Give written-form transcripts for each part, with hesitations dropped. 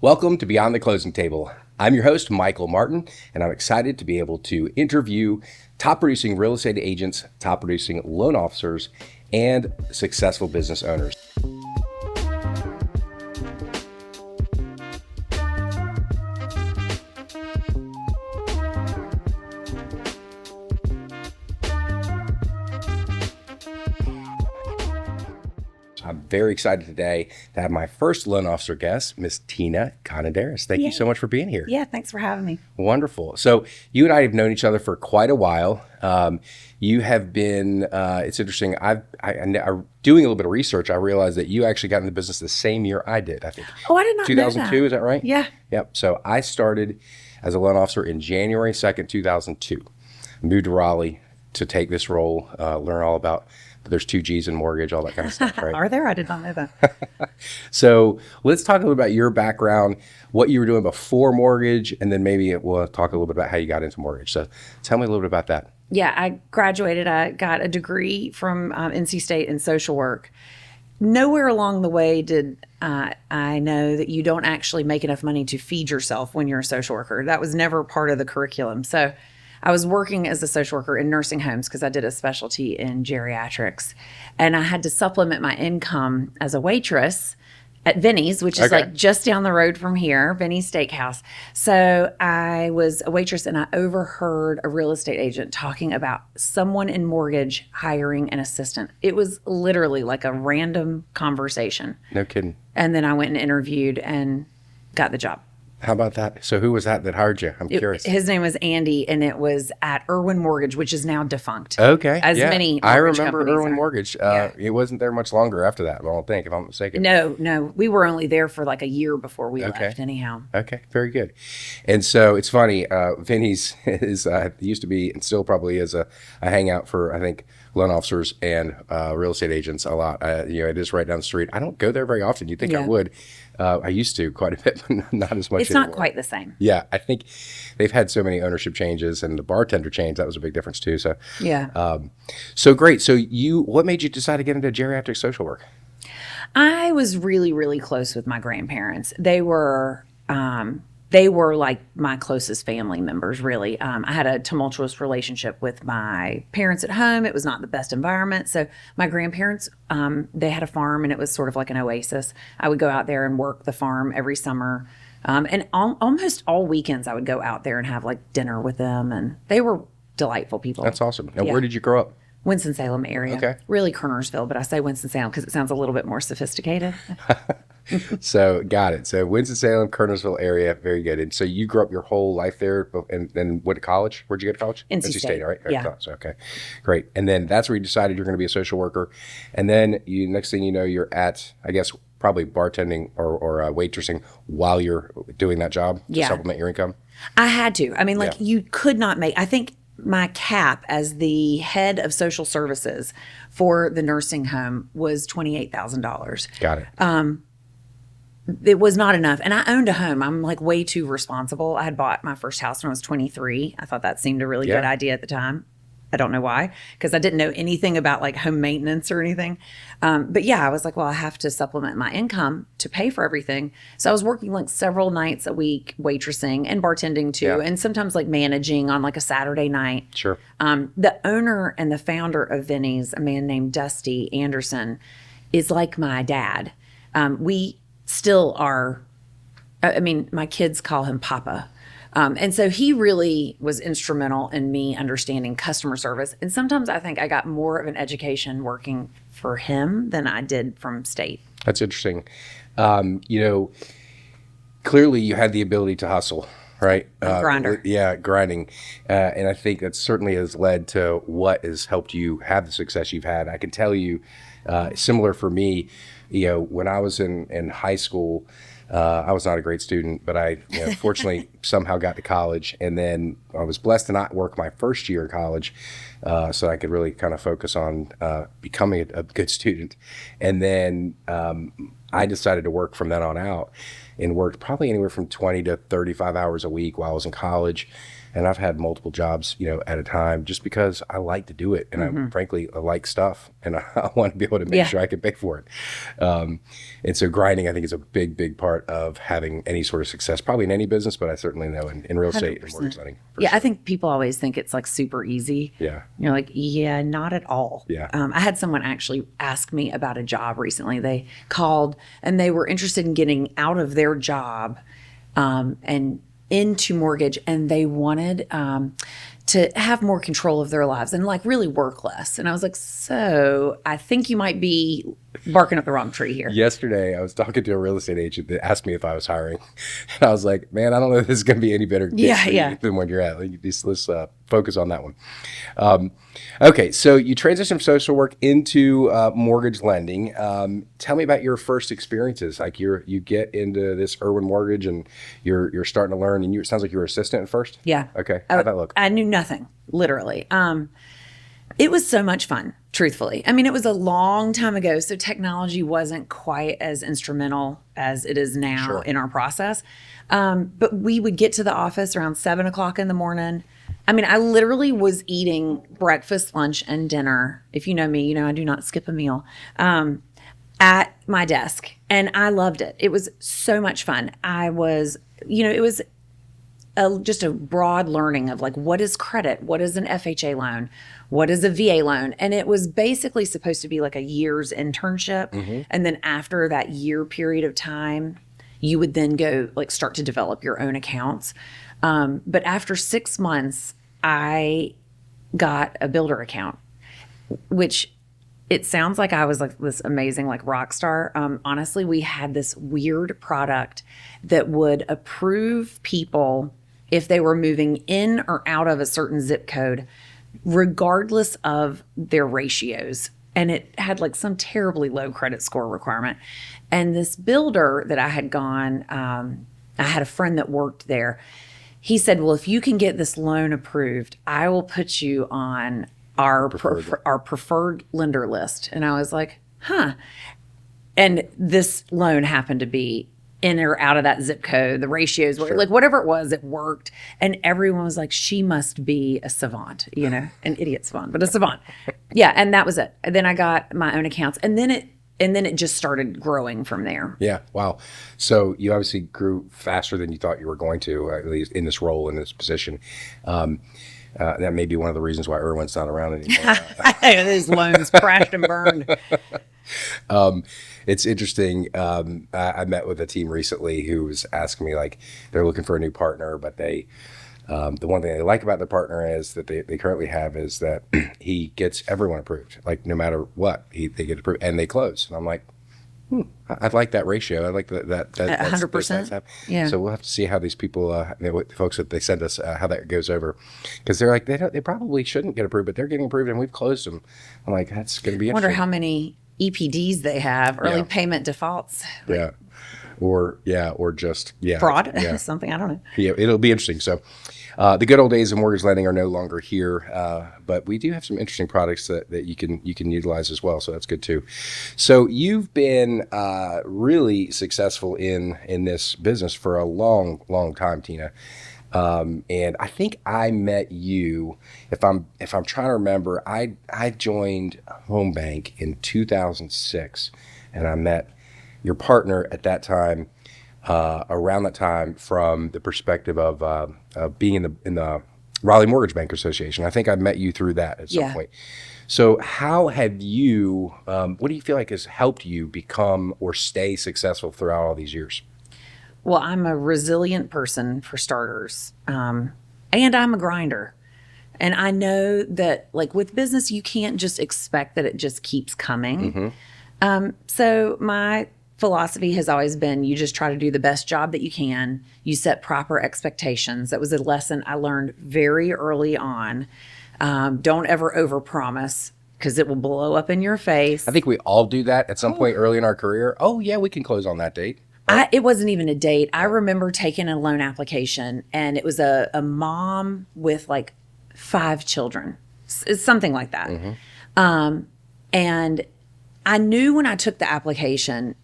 Welcome to Beyond the Closing Table. I'm your host, Michael Martin, and I'm excited to be able to interview top producing real estate agents, top producing loan officers, and successful business owners. I'm very excited today to have my first loan officer guest, Miss Tina Konidaris. Thank you so much for being here. Yeah, thanks for having me. Wonderful. So you and I have known each other for quite a while. You have been, it's interesting, I doing a little bit of research, I realized that you actually got in the business the same year I did, I think. Oh, I did not know that. 2002, is that right? Yeah. Yep. So I started as a loan officer in January 2nd, 2002. Moved to Raleigh to take this role, learn all about, there's 2 G's in mortgage, all that kind of stuff, right? Are there? I did not know that. So let's talk a little about your background, what you were doing before mortgage, and then maybe we'll talk a little bit about how you got into mortgage. So tell me a little bit about that. Yeah, I graduated. I got a degree from NC State in social work. Nowhere along the way did I know that you don't actually make enough money to feed yourself when you're a social worker. That was never part of the curriculum. So I was working as a social worker in nursing homes because I did a specialty in geriatrics. And I had to supplement my income as a waitress at Vinny's, which is like just down the road from here, Vinny's Steakhouse. So I was a waitress and I overheard a real estate agent talking about someone in mortgage hiring an assistant. It was literally like a random conversation. No kidding. And then I went and interviewed and got the job. How about that? So who was that hired you? I'm curious. His name was Andy, and it was at Irwin Mortgage, which is now defunct. Okay. As many I mortgage remember companies Irwin are. Mortgage. It wasn't there much longer after that, I don't think, if I'm not mistaken. No. We were only there for like a year before we left anyhow. Okay, very good. And so it's funny, Vinny's is used to be and still probably is a hangout for, I think, loan officers and real estate agents a lot. It is right down the street. I don't go there very often. You'd think I would. I used to quite a bit, but not as much It's anymore. not quite the same. Yeah, I think they've had so many ownership changes and the bartender change, that was a big difference too. So Yeah. So great. So what made you decide to get into geriatric social work? I was really, really close with my grandparents. They were like my closest family members, really. I had a tumultuous relationship with my parents at home. It was not the best environment. So my grandparents, they had a farm and it was sort of like an oasis. I would go out there and work the farm every summer. And almost all weekends I would go out there and have like dinner with them. And they were delightful people. That's awesome. Now, where did you grow up? Winston-Salem area. Okay. Really Kernersville, but I say Winston-Salem because it sounds a little bit more sophisticated. So got it. So Winston-Salem, Kernersville area, very good. And so you grew up your whole life there and then went to college? Where'd you go to college? NC State. Right? Yeah. So, okay, great. And then that's where you decided you're going to be a social worker. And then next thing you know, you're at, I guess, probably bartending or waitressing while you're doing that job to supplement your income? I had to. I mean, you could not make, I think my cap as the head of social services for the nursing home was $28,000. Got it. It was not enough. And I owned a home. I'm like way too responsible. I had bought my first house when I was 23. I thought that seemed a really good idea at the time. I don't know why, because I didn't know anything about like home maintenance or anything. But yeah, I was like, well, I have to supplement my income to pay for everything. So I was working like several nights a week, waitressing and bartending too. And sometimes like managing on like a Saturday night. Sure. The owner and the founder of Vinny's, a man named Dusty Anderson, is like my dad. We still are, I mean, my kids call him Papa. And so he really was instrumental in me understanding customer service. And sometimes I think I got more of an education working for him than I did from state. That's interesting. Clearly you had the ability to hustle, right? Grinder. Grinding. And I think that certainly has led to what has helped you have the success you've had. I can tell you, similar for me, when I was in high school, I was not a great student, but I fortunately somehow got to college, and then I was blessed to not work my first year in college, so I could really kind of focus on becoming a good student. And then I decided to work from then on out, and worked probably anywhere from 20 to 35 hours a week while I was in college. and I've had multiple jobs, at a time, just because I like to do it, and I like stuff, and I want to be able to make sure I can pay for it. And so grinding, I think, is a big part of having any sort of success, probably in any business, but I certainly know in real estate and mortgage lending. Yeah, I think people always think it's like super easy. Yeah. You're like, yeah, not at all. Yeah. I had someone actually ask me about a job recently. They called and they were interested in getting out of their job and into mortgage, and they wanted to have more control of their lives and like really work less. And I was like, so I think you might be barking up the wrong tree here. Yesterday, I was talking to a real estate agent that asked me if I was hiring. And I was like, man, I don't know if this is going to be any better than when you're at. Let's focus on that one. Okay, so you transitioned from social work into mortgage lending. Tell me about your first experiences. Like you get into this Irwin Mortgage, and you're starting to learn. And it sounds like you were assistant at first. Yeah. Okay. How'd that look? I knew nothing, literally. It was so much fun, truthfully. I mean, it was a long time ago, so technology wasn't quite as instrumental as it is now in our process. But we would get to the office around 7 o'clock in the morning. I mean, I literally was eating breakfast, lunch, and dinner. If you know me, I do not skip a meal, at my desk. And I loved it. It was so much fun. It was just a broad learning of like, what is credit? What is an FHA loan? What is a VA loan? And it was basically supposed to be like a year's internship. Mm-hmm. And then after that year period of time, you would then go like start to develop your own accounts. But after 6 months, I got a builder account, which it sounds like I was like this amazing like rock star. Honestly, we had this weird product that would approve people if they were moving in or out of a certain zip code, regardless of their ratios. And it had like some terribly low credit score requirement. And this builder that I had gone, I had a friend that worked there. He said, well, if you can get this loan approved, I will put you on our preferred lender list. And I was like, huh. And this loan happened to be in or out of that zip code. The ratios were like, whatever it was, it worked. And everyone was like, she must be a savant, an idiot savant, but a savant. Yeah. And that was it. And then I got my own accounts, and then it just started growing from there. Yeah. Wow. So you obviously grew faster than you thought you were going to, at least in this role, in this position. That may be one of the reasons why Irwin's not around anymore. Those loans crashed and burned. It's interesting. I met with a team recently who was asking me, like, they're looking for a new partner, but the one thing they like about the partner is that they currently have is that he gets everyone approved. Like, no matter what, they get approved and they close. And I'm like, I like that ratio. I like that 100%. Yeah. So we'll have to see how these people, the folks that they send us, how that goes over, because they're like they probably shouldn't get approved, but they're getting approved and we've closed them. I'm like, that's going to be interesting. I wonder how many EPDs they have, early payment defaults. Yeah. Or just fraud, something, I don't know. Yeah, it'll be interesting. So the good old days of mortgage lending are no longer here, but we do have some interesting products that you can utilize as well. So that's good too. So you've been really successful in this business for a long time, Tina. And I think I met you, if I'm trying to remember, I joined Home Bank in 2006, and I met your partner at that time, around that time, from the perspective of being in the Raleigh Mortgage Bank Association. I think I met you through that at some point. So how have you, what do you feel like has helped you become or stay successful throughout all these years? Well, I'm a resilient person, for starters, and I'm a grinder. And I know that, like, with business, you can't just expect that it just keeps coming. Mm-hmm. So my philosophy has always been, you just try to do the best job that you can. You set proper expectations. That was a lesson I learned very early on. Don't ever overpromise, because it will blow up in your face. I think we all do that at some point early in our career. Oh, yeah, we can close on that date. It wasn't even a date. I remember taking a loan application, and it was a mom with like 5 children, something like that. Mm-hmm. And I knew when I took the application,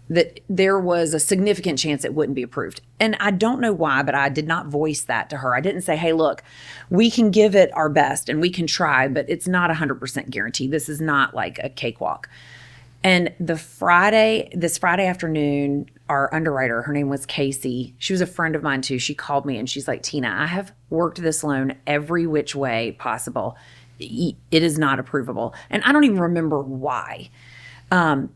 that there was a significant chance it wouldn't be approved. And I don't know why, but I did not voice that to her. I didn't say, hey, look, we can give it our best and we can try, but it's not 100% guaranteed. This is not like a cakewalk. And this Friday afternoon, our underwriter, her name was Casey. She was a friend of mine too. She called me and she's like, Tina, I have worked this loan every which way possible. It is not approvable. And I don't even remember why. And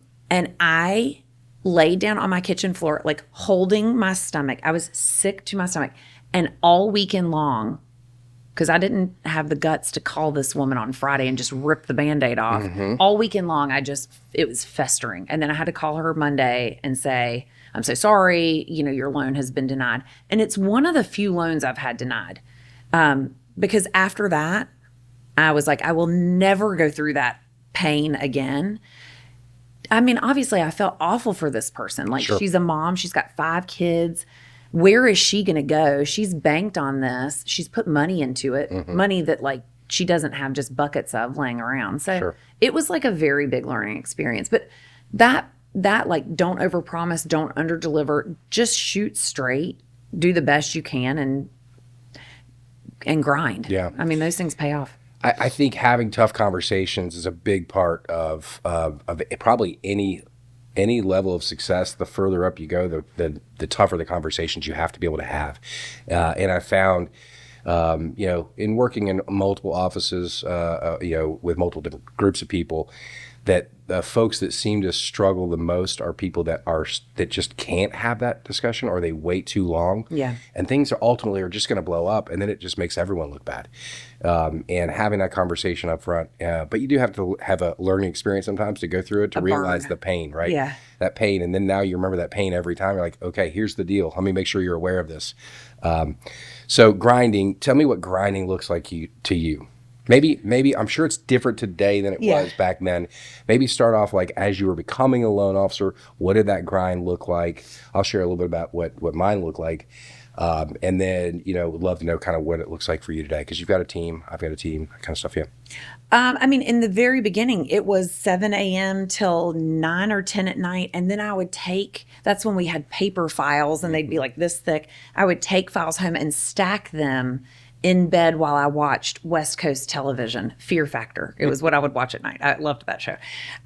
I laid down on my kitchen floor, like holding my stomach. I was sick to my stomach. And all weekend long, because I didn't have the guts to call this woman on Friday and just rip the Band-Aid off. All weekend long, it was festering. And then I had to call her Monday and say, I'm so sorry, your loan has been denied. And it's one of the few loans I've had denied. Because after that, I was like, I will never go through that pain again. I mean, obviously, I felt awful for this person. Like, Sure. She's a mom. She's got 5 kids. Where is she going to go? She's banked on this. She's put money into it, money that, like, she doesn't have just buckets of laying around. So Sure. It was, like, a very big learning experience. But that, like, don't overpromise, don't underdeliver. Just shoot straight. Do the best you can and grind. Yeah. I mean, those things pay off. I think having tough conversations is a big part of probably any level of success. The further up you go, the tougher the conversations you have to be able to have. And I found, in working in multiple offices, with multiple different groups of people, that the folks that seem to struggle the most are people that just can't have that discussion, or they wait too long. Yeah. And things ultimately are just going to blow up, and then it just makes everyone look bad. And having that conversation up front, but you do have to have a learning experience sometimes to go through it to realize the pain, right? Yeah. That pain, and then now you remember that pain every time. You're like, okay, here's the deal. Let me make sure you're aware of this. So grinding. Tell me what grinding looks like to you. Maybe I'm sure it's different today than it was back then. Maybe start off like as you were becoming a loan officer. What did that grind look like? I'll share a little bit about what mine looked like. And then, would love to know kind of what it looks like for you today, because you've got a team, I've got a team, that kind of stuff. Yeah. I mean, in the very beginning, it was 7 a.m. till 9 or 10 at night. And then I would that's when we had paper files and they'd be like this thick. I would take files home and stack them in bed while I watched West Coast television, Fear Factor. It was what I would watch at night. I loved that show.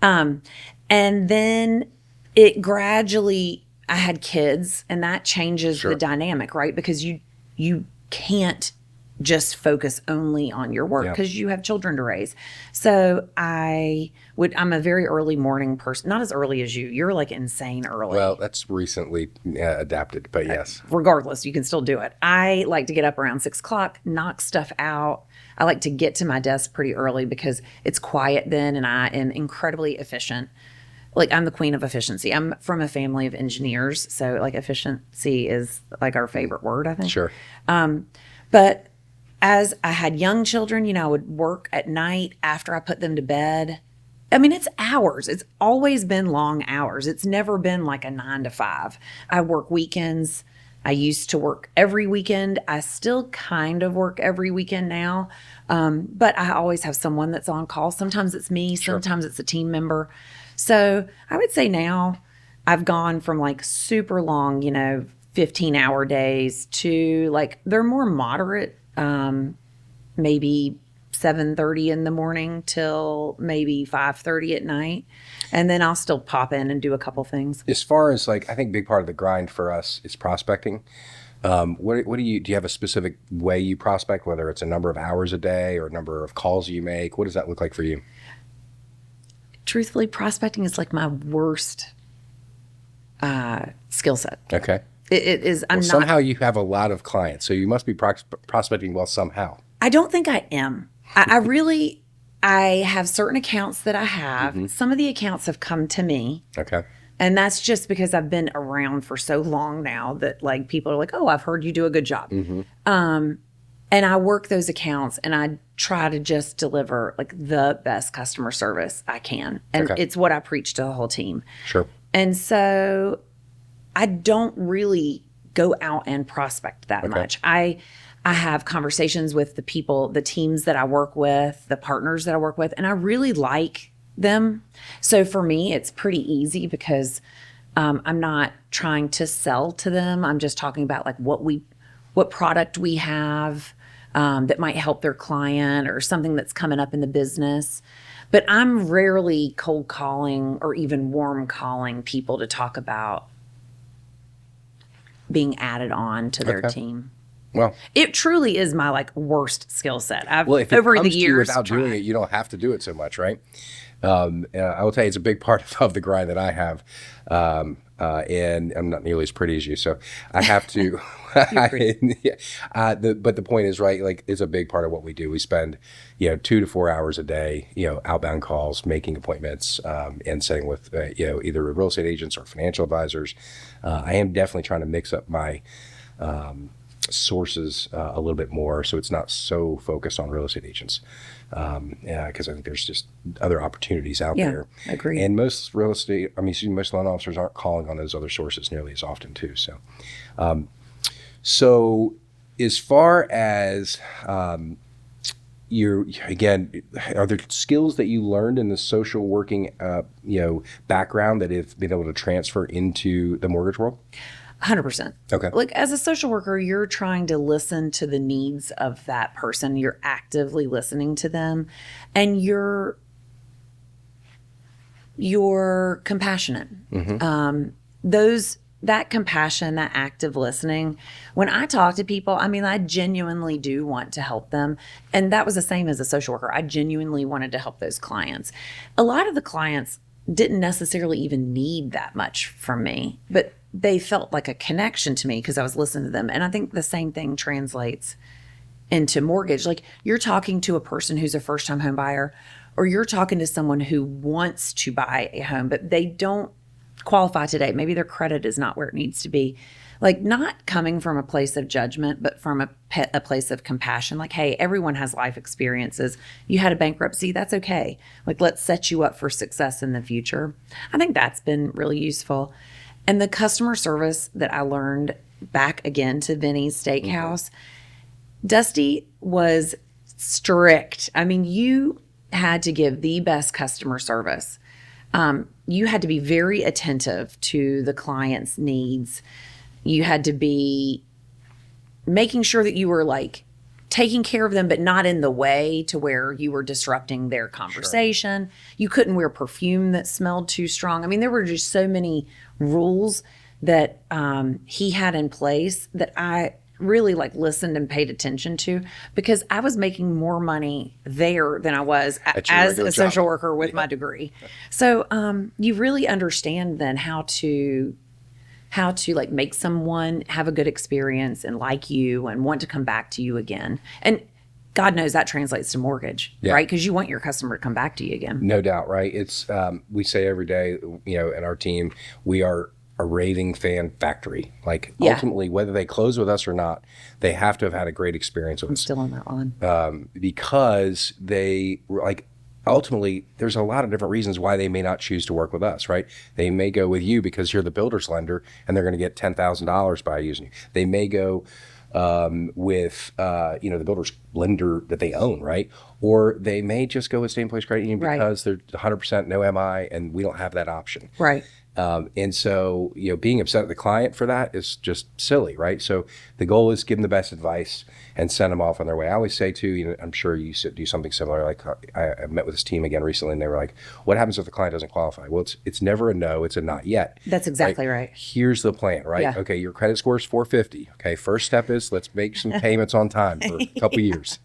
And then it gradually, I had kids, and that changes the dynamic, right? Because you can't just focus only on your work because you have children to raise. So I'm a very early morning person, not as early as you. You're like insane early. Well, that's recently adapted, but yes. Regardless, you can still do it. I like to get up around 6 o'clock, knock stuff out. I like to get to my desk pretty early because it's quiet then, and I am incredibly efficient. Like, I'm the queen of efficiency. I'm from a family of engineers, so like efficiency is like our favorite word, I think. Sure. But as I had young children, I would work at night after I put them to bed. I mean, it's hours. It's always been long hours. It's never been like a 9 to 5. I work weekends. I used to work every weekend. I still kind of work every weekend now. But I always have someone that's on call. Sometimes it's me. Sometimes it's a team member. So I would say now I've gone from like super long, 15-hour days to like they're more moderate, maybe 7:30 in the morning till maybe 5:30 at night. And then I'll still pop in and do a couple things. As far as like, I think a big part of the grind for us is prospecting. What do you have a specific way you prospect, whether it's a number of hours a day or a number of calls you make? What does that look like for you? Truthfully, prospecting is like my worst skill set. Okay. It is. Somehow you have a lot of clients, so you must be prospecting well somehow. I don't think I am. I have certain accounts that I have. Some of the accounts have come to me. Okay. And that's just because I've been around for so long now that like people are like, oh, I've heard you do a good job. And I work those accounts and I try to just deliver like the best customer service I can. And it's what I preach to the whole team. Sure. And so I don't really go out and prospect that much. I have conversations with the people, the teams that I work with, the partners that I work with, and I really like them. So for me, it's pretty easy because I'm not trying to sell to them. I'm just talking about like what product we have that might help their client or something that's coming up in the business. But I'm rarely cold calling or even warm calling people to talk about being added on to their Okay. team. Well, It truly is my like worst skill set. I've if it over the comes to you years without doing tried. it, you don't have to do it so much, right? I will tell you, it's a big part of the grind that I have. And I'm not nearly as pretty as you, so I have to. Yeah, but the point is, right? Like, it's a big part of what we do. We spend, 2 to 4 hours a day, outbound calls, making appointments, and setting with, either real estate agents or financial advisors. I am definitely trying to mix up my sources a little bit more, so it's not so focused on real estate agents. Because I think there's just other opportunities out Yeah, there. agreed. And most most loan officers aren't calling on those other sources nearly as often too. So as far as again, are there skills that you learned in the social working, background that have been able to transfer into the mortgage world? 100%. Okay. Like as a social worker, you're trying to listen to the needs of that person. You're actively listening to them, and you're compassionate. That compassion, that active listening. When I talk to people, I mean, I genuinely do want to help them, and that was the same as a social worker. I genuinely wanted to help those clients. A lot of the clients didn't necessarily even need that much from me, but they felt like a connection to me because I was listening to them. And I think the same thing translates into mortgage. Like you're talking to a person who's a first-time home buyer, or you're talking to someone who wants to buy a home, but they don't qualify today. Maybe their credit is not where it needs to be. Like not coming from a place of judgment, but from a place of compassion. Like, hey, everyone has life experiences. You had a bankruptcy, that's okay. Like, let's set you up for success in the future. I think that's been really useful. And the customer service that I learned back again to Vinny's Steakhouse, Dusty was strict. I mean, you had to give the best customer service. You had to be very attentive to the client's needs. You had to be making sure that you were like taking care of them, but not in the way to where you were disrupting their conversation. Sure. You couldn't wear perfume that smelled too strong. I mean, there were just so many rules that he had in place that I really like listened and paid attention to, because I was making more money there than I was as a social worker with my degree. So you really understand then how to like make someone have a good experience and like you and want to come back to you again. And God knows that translates to mortgage, right? Because you want your customer to come back to you again. No doubt, right? It's we say every day, in our team, we are a raving fan factory. Like ultimately, whether they close with us or not, they have to have had a great experience with us. I'm still on that one. Because they like. Ultimately, there's a lot of different reasons why they may not choose to work with us, right? They may go with you because you're the builder's lender and they're going to get $10,000 by using you. They may go with the builder's lender that they own, right? Or they may just go with Same Place Credit Union because they're 100% no MI and we don't have that option. Right. And so, being upset at the client for that is just silly, right? So the goal is give them the best advice and send them off on their way. I always say too, I'm sure you do something similar. Like I met with this team again recently and they were like, what happens if the client doesn't qualify? Well, it's never a no, it's a not yet. That's exactly right. Here's the plan, right? Yeah. Okay, your credit score is 450. Okay, first step is let's make some payments on time for a couple years.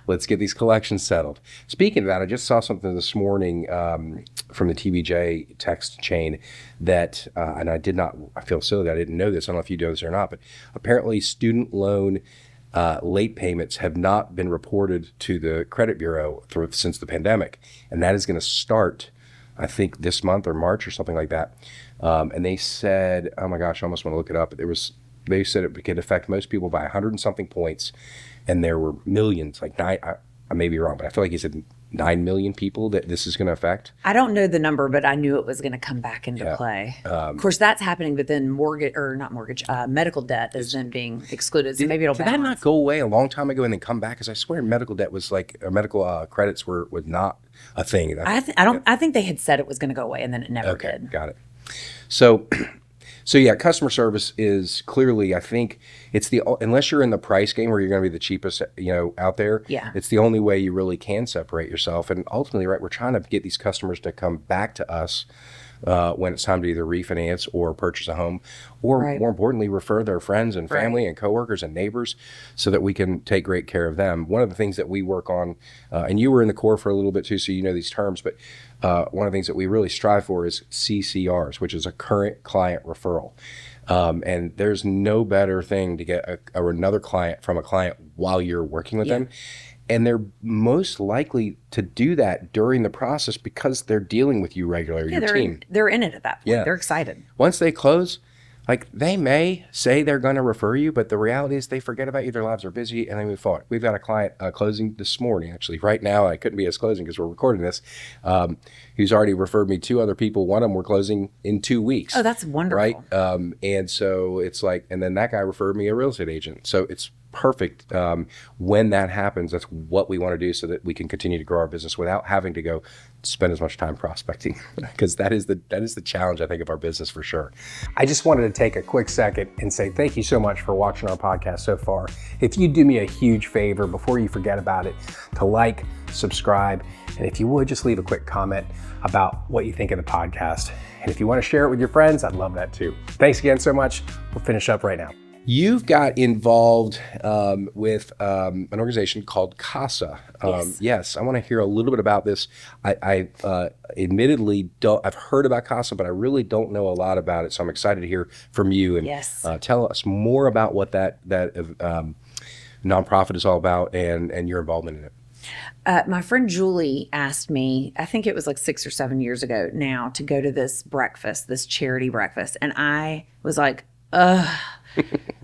Let's get these collections settled. Speaking of that, I just saw something this morning from the TBJ text chain that, and I feel silly that I didn't know this. I don't know if you know this or not, but apparently student loan late payments have not been reported to the credit bureau since the pandemic. And that is going to start, I think, this month or March or something like that. And they said, oh my gosh, I almost want to look it up. They said it could affect most people by 100 and something points. And there were millions, like I may be wrong, but I feel like he said 9 million people that this is going to affect. I don't know the number, but I knew it was going to come back into play. Of course, that's happening, but then medical debt is then being excluded. So maybe it'll balance. Did that not go away a long time ago and then come back? Because I swear medical debt was medical credits were not a thing. I think they had said it was going to go away, and then it never did. Got it. So, so yeah, customer service is clearly, I think it's unless you're in the price game where you're going to be the cheapest, out there, Yeah. it's the only way you really can separate yourself. And ultimately, right, we're trying to get these customers to come back to us when it's time to either refinance or purchase a home, or Right. more importantly, refer their friends and family Right. and coworkers and neighbors so that we can take great care of them. One of the things that we work on, and you were in the Corps for a little bit too, so you know these terms, but one of the things that we really strive for is CCRs, which is a current client referral. And there's no better thing to get another client from a client while you're working with them. And they're most likely to do that during the process because they're dealing with you regularly, your team. They're in it at that point. Yeah. They're excited. Once they close, like they may say they're going to refer you, but the reality is they forget about you. Their lives are busy and they move forward. We've got a client closing this morning, actually, right now. I couldn't be as closing because we're recording this. Who's already referred me 2 other people. One of them we're closing in 2 weeks. Oh, that's wonderful. Right. And so it's like, and then that guy referred me a real estate agent. So it's perfect. When that happens, that's what we want to do so that we can continue to grow our business without having to go spend as much time prospecting, because that is the challenge, I think, of our business for sure. I just wanted to take a quick second and say thank you so much for watching our podcast so far. If you do me a huge favor before you forget about it, to like, subscribe, and if you would, just leave a quick comment about what you think of the podcast. And if you want to share it with your friends, I'd love that too. Thanks again so much. We'll finish up right now. You've got involved with an organization called CASA. Yes, I want to hear a little bit about this. I admittedly don't. I've heard about CASA, but I really don't know a lot about it. So I'm excited to hear from you and tell us more about what that nonprofit is all about and your involvement in it. My friend Julie asked me, I think it was like 6 or 7 years ago now, to go to this breakfast, this charity breakfast. And I was like, ugh,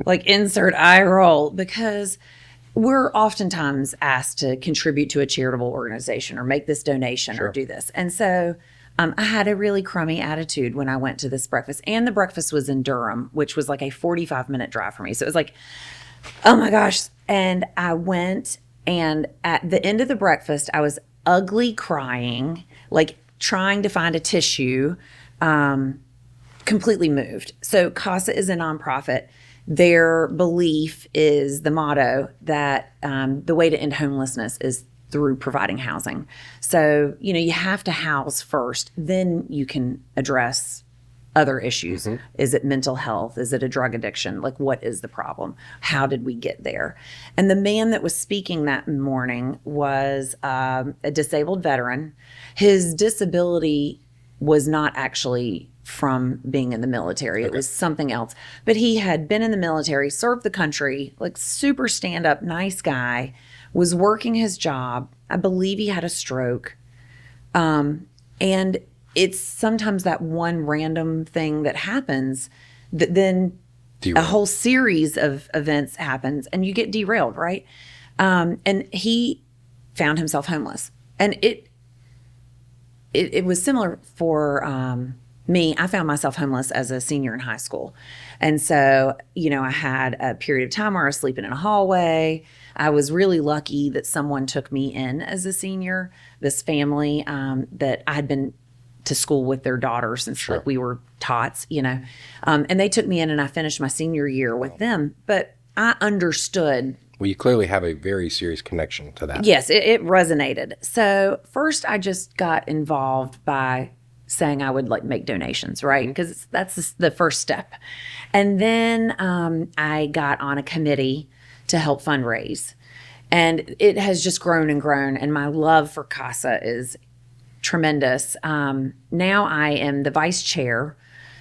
like insert eye roll, because we're oftentimes asked to contribute to a charitable organization or make this donation or do this. And so I had a really crummy attitude when I went to this breakfast. And the breakfast was in Durham, which was like a 45-minute drive for me. So it was like, oh my gosh. And I went, and at the end of the breakfast, I was ugly crying, like trying to find a tissue, completely moved. So CASA is a nonprofit. Their belief is the motto that the way to end homelessness is through providing housing. So, you have to house first, then you can address other issues. Mm-hmm. Is it mental health? Is it a drug addiction? Like, what is the problem? How did we get there? And the man that was speaking that morning was a disabled veteran. His disability was not actually from being in the military. It was something else. But he had been in the military, served the country, like super stand-up, nice guy, was working his job. I believe he had a stroke. And it's sometimes that one random thing that happens that then a whole series of events happens and you get derailed, right? And he found himself homeless. And it was similar for me. I found myself homeless as a senior in high school. And so, I had a period of time where I was sleeping in a hallway. I was really lucky that someone took me in as a senior, this family that I had been to school with their daughter since like we were tots, and they took me in and I finished my senior year with them. But I understood. Well, you clearly have a very serious connection to that. Yes, it resonated. So first I just got involved by saying I would like make donations, right? Because that's the first step. And then I got on a committee to help fundraise. And it has just grown and grown. And my love for CASA is tremendous. Now I am the vice chair.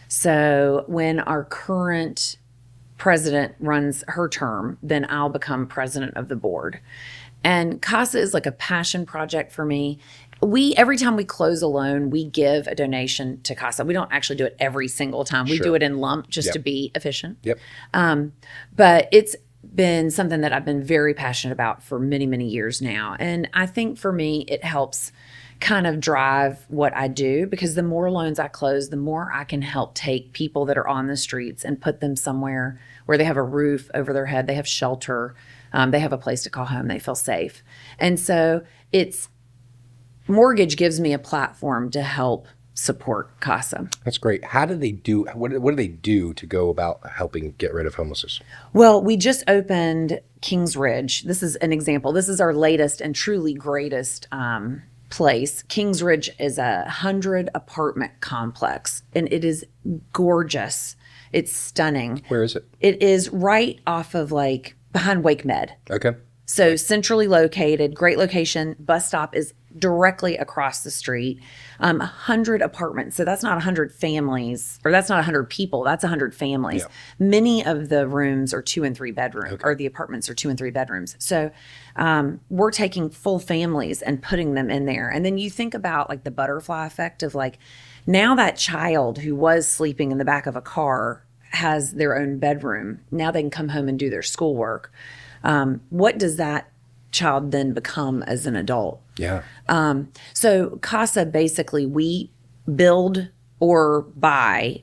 So when our current president runs her term, then I'll become president of the board. And CASA is like a passion project for me. Every time we close a loan, we give a donation to CASA. We don't actually do it every single time. We do it in lump just to be efficient. But it's been something that I've been very passionate about for many, many years now. And I think for me, it helps kind of drive what I do, because the more loans I close, the more I can help take people that are on the streets and put them somewhere where they have a roof over their head, they have shelter, they have a place to call home, they feel safe. And so mortgage gives me a platform to help support CASA. That's great. How do they do? What do they do to go about helping get rid of homelessness? Well, we just opened Kings Ridge. This is an example. This is our latest and truly greatest place. Kings Ridge is 100 apartment complex, and it is gorgeous. It's stunning. Where is it? It is right off of like behind Wake Med. Okay. So centrally located, great location. Bus stop is directly across the street. 100 apartments. So that's not 100 families, or that's not 100 people. That's 100 families. Yeah. Many of the rooms are 2 and 3 bedrooms, or the apartments are 2 and 3 bedrooms. So we're taking full families and putting them in there. And then you think about like the butterfly effect of like, now that child who was sleeping in the back of a car has their own bedroom. Now they can come home and do their schoolwork. What does that child then become as an adult? Yeah. So CASA, basically, we build or buy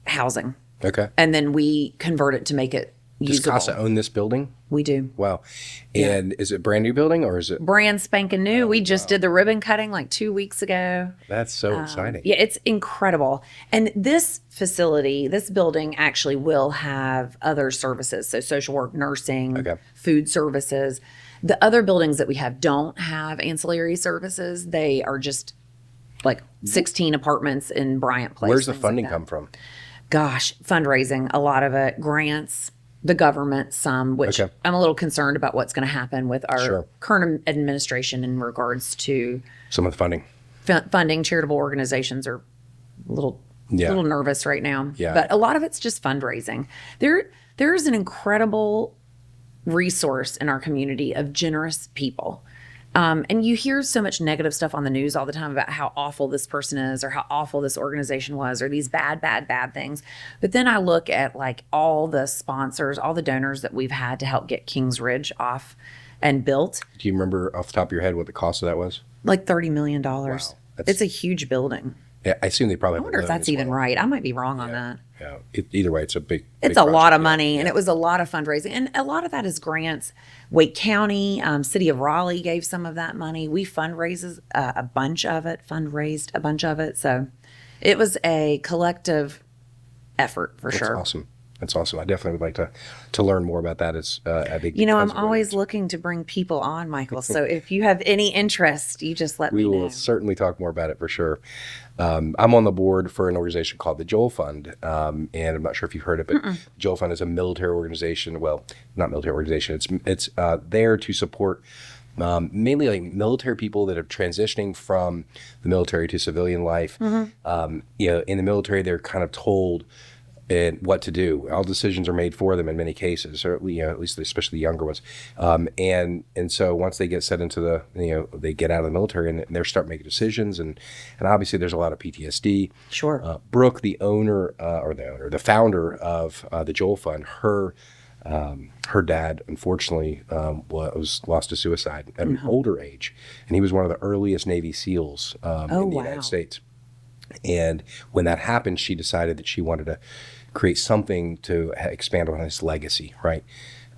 housing, Okay. and then we convert it to make it Does usable. CASA own this building? We do. Wow. And is it a brand new building or is it? Brand spanking new. We just did the ribbon cutting like 2 weeks ago. That's so exciting. Yeah, it's incredible. And this facility, this building actually will have other services. So social work, nursing, Okay. food services. The other buildings that we have don't have ancillary services. They are just like 16 apartments in Bryant Place. Where's the things like funding that. come from? Gosh, fundraising, a lot of it, grants, the government, some, which Okay. I'm a little concerned about what's going to happen with our Sure. current administration in regards to Some of the funding. funding. Charitable organizations are a little nervous right now. Yeah. But a lot of it's just fundraising. There's an incredible resource in our community of generous people. And you hear so much negative stuff on the news all the time about how awful this person is, or how awful this organization was, or these bad things. But then I look at like all the sponsors, all the donors that we've had to help get Kings Ridge off and built, Do you remember off the top of your head what the cost of that was? like $30 million. That's- It's a huge building. Yeah, I assume they probably. I wonder if that's even right. I might be wrong on that. Yeah. Either way, it's a big. It's big a lot project. of money, and it was a lot of fundraising, and a lot of that is grants. Wake County, City of Raleigh gave some of that money. We fundraised a bunch of it. So it was a collective effort for sure. Awesome. That's awesome. I definitely would like to learn more about that. It's I think I'm always looking to bring people on, Michael. So if you have any interest, you just let me We know. will certainly talk more about it for sure. I'm on the board for an organization called the Joel Fund, and I'm not sure if you've heard of it. The Joel Fund is a military organization. Well, not military organization. It's there to support mainly like military people that are transitioning from the military to civilian life. In the military, they're kind of told and what to do. All decisions are made for them in many cases, or at least especially the younger ones. And so once they get set into they get out of the military and they start making decisions, and obviously there's a lot of PTSD. Sure. Brooke, the founder of the Joel Fund, her dad unfortunately was lost to suicide at an older age, and he was one of the earliest Navy SEALs in the United States. And when that happened, she decided that she wanted to create something to expand on his legacy, right?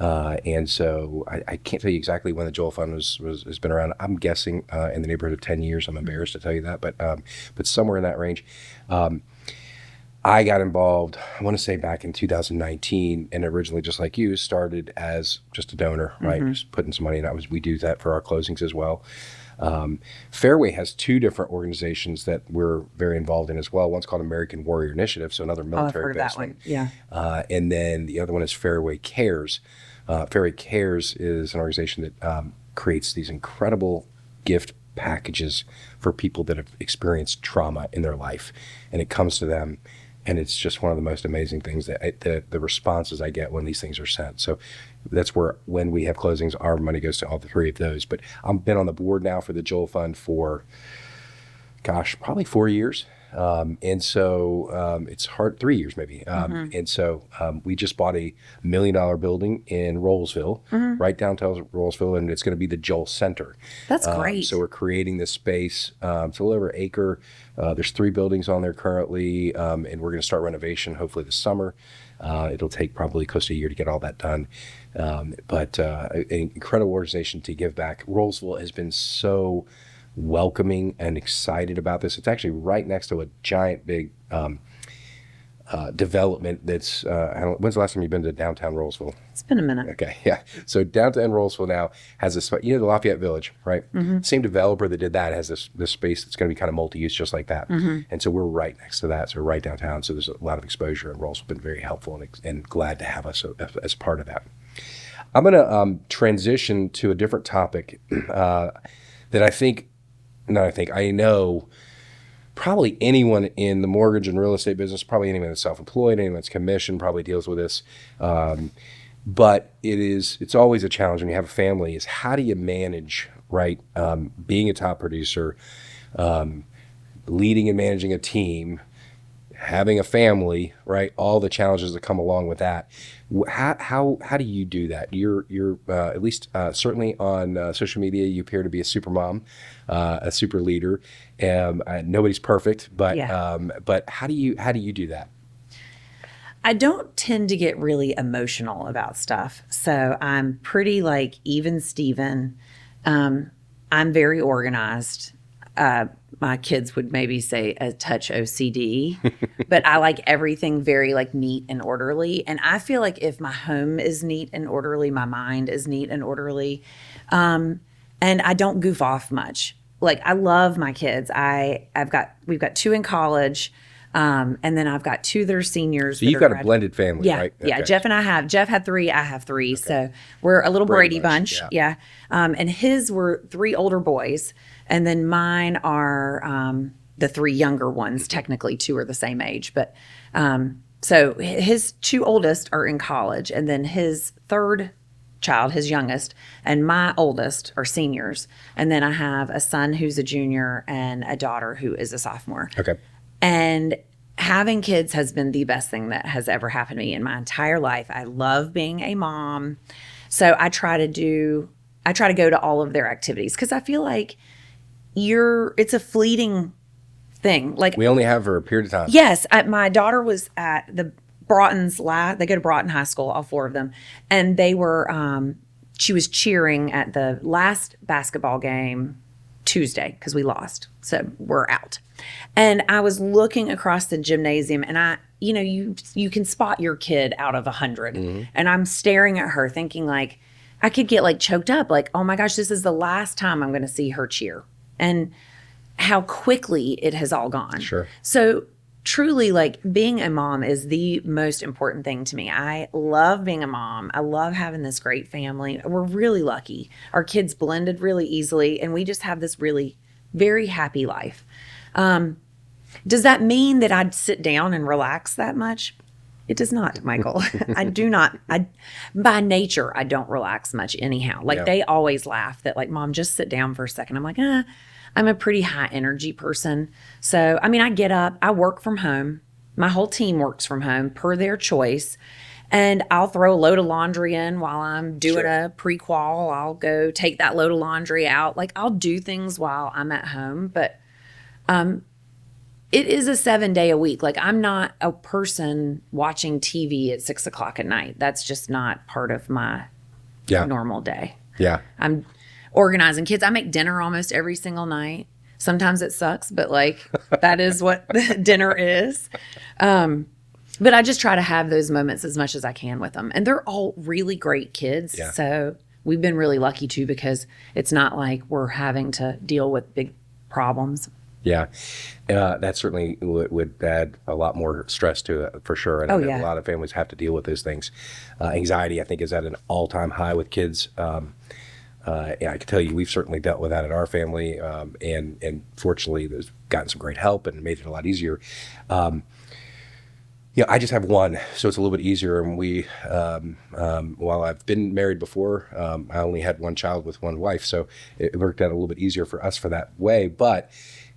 And so I can't tell you exactly when the Joel Fund has been around. I'm guessing in the neighborhood of 10 years. I'm embarrassed to tell you that, but somewhere in that range. I got involved, I want to say back in 2019, and originally, just like you, started as just a donor, right? Just putting some money in. We do that for our closings as well. Fairway has two different organizations that we're very involved in as well. One's called American Warrior Initiative, so another military that one. Yeah. and then the other one is Fairway Cares. Fairway Cares is an organization that creates these incredible gift packages for people that have experienced trauma in their life, and it comes to them. And it's just one of the most amazing things that the responses I get when these things are sent. So that's where, when we have closings, our money goes to all the three of those. But I've been on the board now for the Joel Fund for, probably 4 years. And so it's hard, 3 years maybe. And so we just bought a $1 million building in Rollsville, right downtown Rollsville, and it's going to be the Joel Center. That's great. So we're creating this space. It's a little over an acre. There's 3 buildings on there currently, and we're going to start renovation hopefully this summer. It'll take probably close to a year to get all that done. But an incredible organization to give back. Rollsville has been so welcoming and excited about this. It's actually right next to a giant big development that's, when's the last time you've been to downtown Rolesville? It's been a minute. Okay, yeah. So downtown Rolesville now has this, the Lafayette Village, right? Same developer that did that has this space that's going to be kind of multi-use just like that. And so we're right next to that. So we're right downtown. So there's a lot of exposure, and Rolesville been very helpful and glad to have us as part of that. I'm going to transition to a different topic that I know probably anyone in the mortgage and real estate business, probably anyone that's self-employed, anyone that's commissioned probably deals with this. But it's always a challenge when you have a family is how do you manage, right? Being a top producer, leading and managing a team, having a family, right? All the challenges that come along with that. How do you do that? You're at least certainly on social media, you appear to be a super mom, a super leader. Nobody's perfect, but how do you do that? I don't tend to get really emotional about stuff. So I'm pretty like even Steven. I'm very organized. My kids would maybe say a touch OCD, but I like everything very like neat and orderly. And I feel like if my home is neat and orderly, my mind is neat and orderly. And I don't goof off much. Like I love my kids. We've got 2 in college. And then I've got 2 that are seniors. So you've got a blended family, right? Yeah. Okay. Jeff had 3, I have 3. Okay. So we're a little Brady bunch. Yeah. And his were 3 older boys. And then mine are the 3 younger ones. Technically 2 are the same age. But so his 2 oldest are in college. And then his 3rd child, his youngest, and my oldest are seniors. And then I have a son who's a junior and a daughter who is a sophomore. Okay. And having kids has been the best thing that has ever happened to me in my entire life. I love being a mom. So I try to go to all of their activities because I feel like it's a fleeting thing. Like we only have for a period of time. Yes. My daughter was at the Broughton's they go to Broughton High School, all 4 of them. And they were, she was cheering at the last basketball game Tuesday because we lost. So we're out. And I was looking across the gymnasium and you can spot your kid out of 100. Mm-hmm. And I'm staring at her thinking like, I could get like choked up. Like, oh my gosh, this is the last time I'm going to see her cheer. And how quickly it has all gone. Sure. So truly, like being a mom is the most important thing to me. I love being a mom. I love having this great family. We're really lucky. Our kids blended really easily, and we just have this really very happy life. Does that mean that I'd sit down and relax that much? It does not, Michael. I do not. By nature, I don't relax much anyhow. Like they always laugh that like, Mom, just sit down for a second. I'm like, I'm a pretty high energy person. So, I mean, I get up, I work from home. My whole team works from home per their choice. And I'll throw a load of laundry in while I'm doing a pre-qual. I'll go take that load of laundry out. Like I'll do things while I'm at home, but it is a 7-day a week. Like I'm not a person watching TV at 6 o'clock at night. That's just not part of my normal day. Yeah. I'm organizing kids. I make dinner almost every single night. Sometimes it sucks, but like that is what dinner is. But I just try to have those moments as much as I can with them. And they're all really great kids. Yeah. So we've been really lucky too, because it's not like we're having to deal with big problems. Yeah. That certainly would add a lot more stress to it for sure. And I know a lot of families have to deal with those things. Anxiety, I think, is at an all-time high with kids. I can tell you, we've certainly dealt with that in our family, and fortunately, there's gotten some great help and made it a lot easier. I just have one, so it's a little bit easier. And we, while I've been married before, I only had one child with one wife, so it worked out a little bit easier for us for that way. But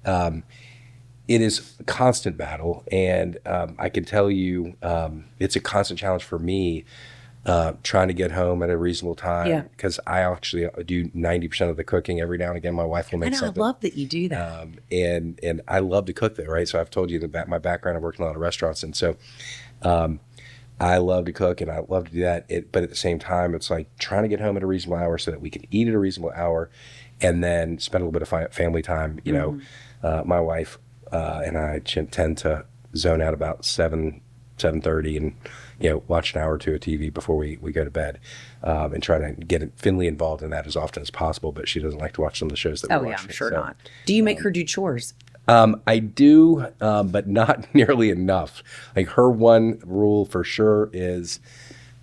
it is a constant battle, and I can tell you, it's a constant challenge for me. Trying to get home at a reasonable time because I actually do 90% of the cooking. Every now and again, my wife will make something. I love that you do that. And I love to cook though, right? So I've told you that my background, I've worked in a lot of restaurants. And so I love to cook and I love to do that. But at the same time, it's like trying to get home at a reasonable hour so that we can eat at a reasonable hour and then spend a little bit of family time. You know, my wife and I tend to zone out about 7:30, and watch an hour or two of TV before we go to bed, and try to get Finley involved in that as often as possible. But she doesn't like to watch some of the shows that we watch. I'm sure not. Do you make her do chores? I do, but not nearly enough. Like, her one rule for sure is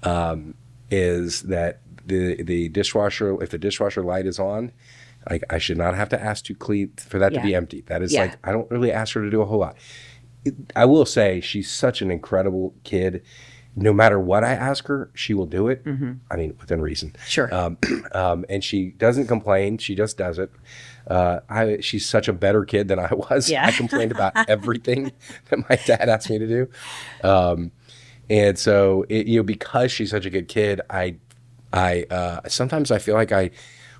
that the dishwasher, if the dishwasher light is on, like, I should not have to ask to clean for that to be empty. That is like, I don't really ask her to do a whole lot. I will say she's such an incredible kid. No matter what I ask her, she will do it. I mean, within reason. Sure. And she doesn't complain. She just does it. She's such a better kid than I was. Yeah. I complained about everything that my dad asked me to do. And so, because she's such a good kid, I sometimes I feel like I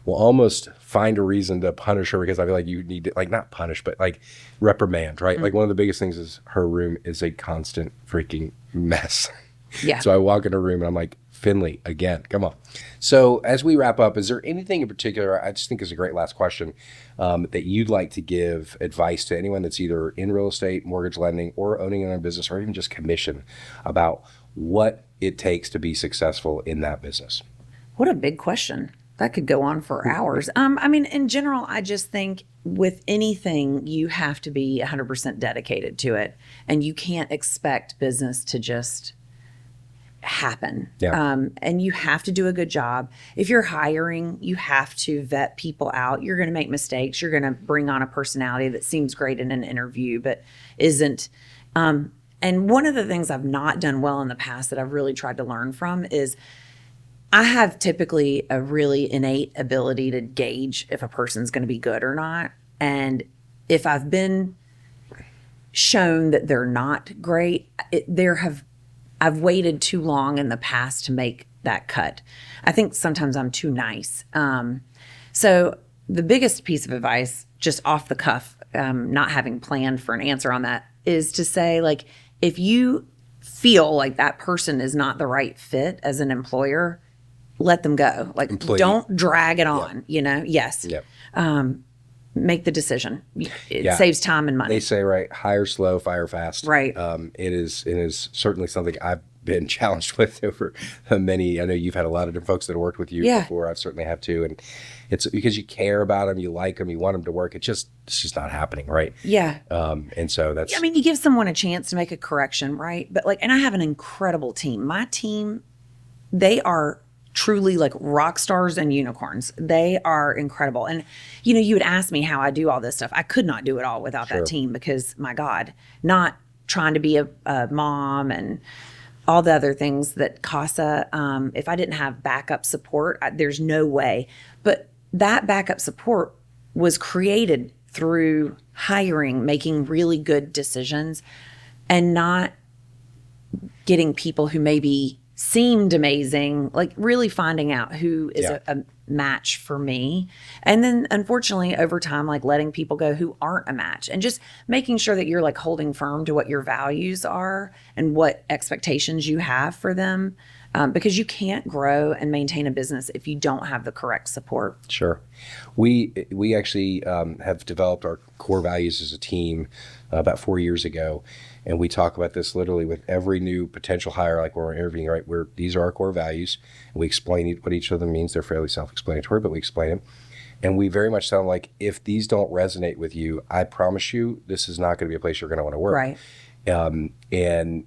will almost find a reason to punish her, because I feel like you need to, like, not punish, but like reprimand, right? Like, one of the biggest things is her room is a constant freaking mess. Yeah. So I walk in her room and I'm like, Finley, again, come on. So as we wrap up, is there anything in particular, I just think is a great last question, that you'd like to give advice to anyone that's either in real estate, mortgage lending, or owning their own business, or even just commission, about what it takes to be successful in that business? What a big question. That could go on for hours. I mean, in general, I just think with anything, you have to be 100% dedicated to it. And you can't expect business to just happen. Yeah. And you have to do a good job. If you're hiring, you have to vet people out. You're going to make mistakes. You're going to bring on a personality that seems great in an interview, but isn't. And one of the things I've not done well in the past that I've really tried to learn from is I have typically a really innate ability to gauge if a person's going to be good or not. And if I've been shown that they're not great, I've waited too long in the past to make that cut. I think sometimes I'm too nice. So the biggest piece of advice, just off the cuff, not having planned for an answer on that, is to say, like, if you feel like that person is not the right fit as an employer, let them go. Like, don't drag it on, Yes. Yep. Make the decision. It saves time and money. They say, right, hire slow, fire fast. Right. It is certainly something I've been challenged with over many. I know you've had a lot of different folks that have worked with you before. I've certainly have too. And it's because you care about them, you like them, you want them to work. It's just not happening, right? Yeah. And so that's. I mean, you give someone a chance to make a correction, right? But and I have an incredible team. My team, they are truly like rock stars and unicorns. They are incredible. And, you would ask me how I do all this stuff. I could not do it all without that team, because, my God, not trying to be a mom and all the other things that CASA, if I didn't have backup support, there's no way. But that backup support was created through hiring, making really good decisions, and not getting people who maybe seemed amazing, like really finding out who is a match for me. And then, unfortunately, over time, like letting people go who aren't a match, and just making sure that you're like holding firm to what your values are and what expectations you have for them. Because you can't grow and maintain a business if you don't have the correct support. Sure. We actually have developed our core values as a team about 4 years ago. And we talk about this literally with every new potential hire, like when we're interviewing, right? These are our core values. And we explain what each of them means. They're fairly self-explanatory, but we explain them. And we very much sound like, if these don't resonate with you, I promise you, this is not going to be a place you're going to want to work. Right. And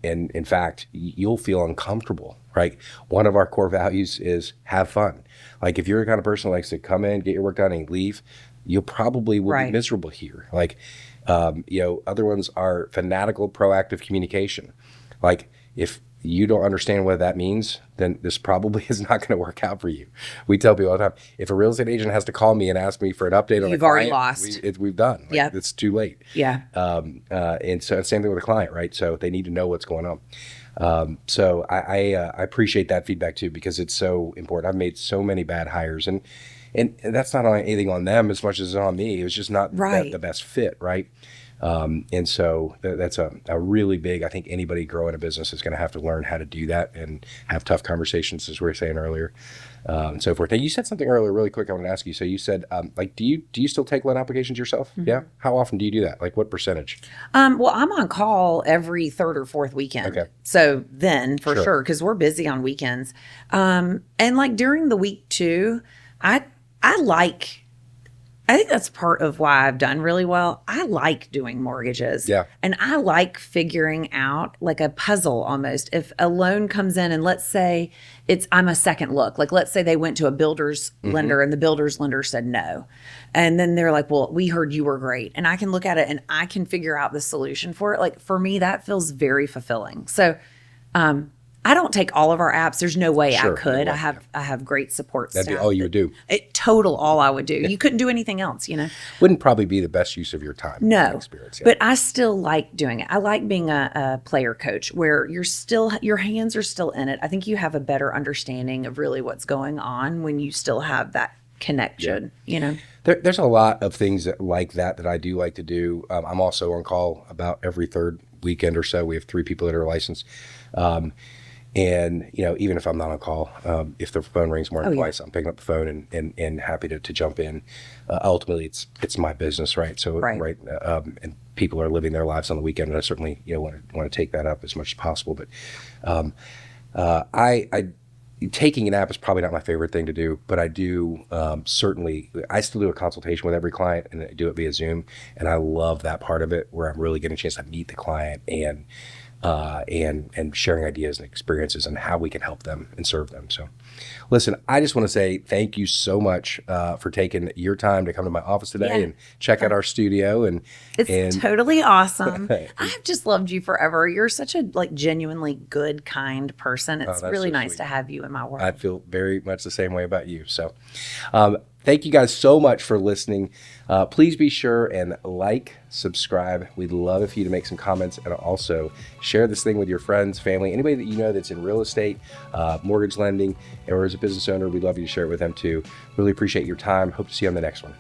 in fact, you'll feel uncomfortable, right? One of our core values is have fun. Like, if you're the kind of person who likes to come in, get your work done, and leave, you probably will be miserable here. Like, other ones are fanatical, proactive communication. Like, if you don't understand what that means, then this probably is not going to work out for you. We tell people all the time, if a real estate agent has to call me and ask me for an update on a client, already lost. We've done. Like, it's too late. Yeah. And so same thing with a client, right? So they need to know what's going on. So I appreciate that feedback too, because it's so important. I've made so many bad hires, and that's not anything on them as much as it's on me. It was just not the best fit, right? And so that's a really big, I think anybody growing a business is going to have to learn how to do that and have tough conversations, as we were saying earlier, and so forth. Now, you said something earlier really quick I want to ask you. So you said, like, do you still take loan applications yourself? Yeah. How often do you do that? Like, what percentage? Well, I'm on call every third or fourth weekend. Okay. So then for Sure. sure, because we're busy on weekends. And like during the week too, I think that's part of why I've done really well. I like doing mortgages. Yeah. And I like figuring out like a puzzle almost. If a loan comes in and let's say I'm a second look. Like let's say they went to a builder's lender and the builder's lender said no. And then they're like, well, we heard you were great. And I can look at it and I can figure out the solution for it. Like for me, that feels very fulfilling. So I don't take all of our apps. There's no way Sure, I could. no way. I have great support That'd be staff. all you would do. Total all I would do. You couldn't do anything else, Wouldn't probably be the best use of your time. in my No, experience. Yeah. but I still like doing it. I like being a player coach where your hands are still in it. I think you have a better understanding of really what's going on when you still have that connection, There's a lot of things like that I do like to do. I'm also on call about every third weekend or so. We have 3 people that are licensed. And, even if I'm not on call, if the phone rings more than twice, I'm picking up the phone and happy to jump in. Ultimately, it's my business, right? So, Right. And people are living their lives on the weekend, and I certainly, want to take that up as much as possible. But I taking an app is probably not my favorite thing to do, but I do certainly, I still do a consultation with every client, and I do it via Zoom. And I love that part of it where I'm really getting a chance to meet the client and sharing ideas and experiences and how we can help them and serve them. So listen, I just want to say thank you so much for taking your time to come to my office today and check out our studio. It's totally awesome. I've just loved you forever. You're such a genuinely good, kind person. It's really so nice sweet. to have you in my world. I feel very much the same way about you. So thank you guys so much for listening. Please be sure and subscribe. We'd love for you to make some comments and also share this thing with your friends, family, anybody that you know that's in real estate, mortgage lending, or as a business owner. We'd love you to share it with them too. Really appreciate your time. Hope to see you on the next one.